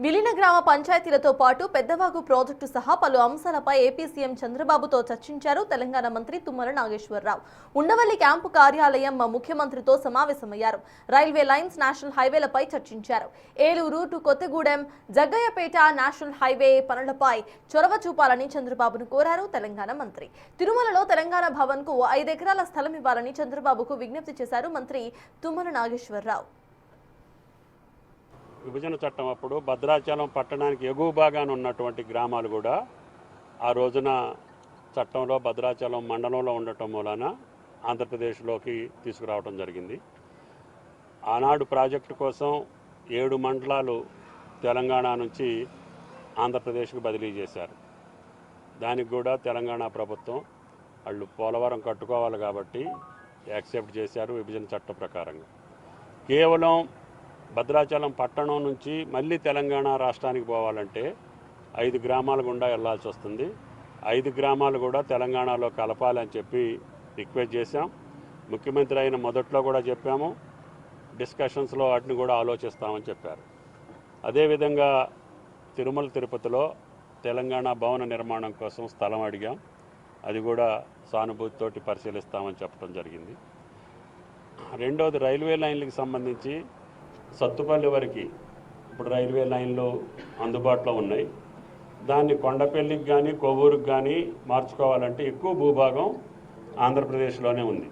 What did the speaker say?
విలీన గ్రామ పంచాయతీలతో పాటు పెద్దవాగు ప్రాజెక్టు సహా పలు అంశాలపై ఏపీ సీఎం చంద్రబాబుతో చర్చించారు తెలంగాణ మంత్రి తుమ్మల నాగేశ్వరరావు. ఉండవల్లి క్యాంపు కార్యాలయం ముఖ్యమంత్రితో సమావేశమయ్యారు. రైల్వే లైన్స్, నేషనల్ హైవేలపై చర్చించారు. Eluru to Kothagudem, Jaggayyapeta national highway పనులపై చొరవ చూపాలని చంద్రబాబును కోరారు తెలంగాణ మంత్రి. తిరుమలలో తెలంగాణ భవన్ కు 5 ఎకరాల స్థలం ఇవ్వాలని చంద్రబాబుకు విజ్ఞప్తి చేశారు మంత్రి తుమ్మల నాగేశ్వరరావు. విభజన చట్టం అప్పుడు భద్రాచలం పట్టణానికి ఎగువ భాగాన ఉన్నటువంటి గ్రామాలు కూడా ఆ రోజున చట్టంలో భద్రాచలం మండలంలో ఉండటం మూలాన ఆంధ్రప్రదేశ్లోకి తీసుకురావడం జరిగింది. ఆనాడు ప్రాజెక్టు కోసం 7 మండలాలు తెలంగాణ నుంచి ఆంధ్రప్రదేశ్కి బదిలీ చేశారు. దానికి కూడా తెలంగాణ ప్రభుత్వం వాళ్ళు పోలవరం కట్టుకోవాలి కాబట్టి యాక్సెప్ట్ చేశారు విభజన చట్టం ప్రకారంగా. కేవలం భద్రాచలం పట్టణం నుంచి మళ్ళీ తెలంగాణ రాష్ట్రానికి పోవాలంటే 5 గ్రామాల గుండా వెళ్లాల్సి వస్తుంది. 5 గ్రామాలు కూడా తెలంగాణలో కలపాలని చెప్పి రిక్వెస్ట్ చేశాం. ముఖ్యమంత్రి అయిన మొదట్లో కూడా చెప్పాము, డిస్కషన్స్లో వాటిని కూడా ఆలోచిస్తామని చెప్పారు. అదేవిధంగా తిరుమల తిరుపతిలో తెలంగాణ భవన నిర్మాణం కోసం స్థలం అడిగాం. అది కూడా సానుభూతితోటి పరిశీలిస్తామని చెప్పడం జరిగింది. రెండోది రైల్వే లైన్లకు సంబంధించి సత్తుపల్లి వరకు ఇప్పుడు రైల్వే లైన్లు అందుబాటులో ఉన్నాయి. దాన్ని కొండపల్లికి కానీ కొవ్వూరుకి కానీ మార్చుకోవాలంటే ఎక్కువ భూభాగం ఆంధ్రప్రదేశ్లోనే ఉంది.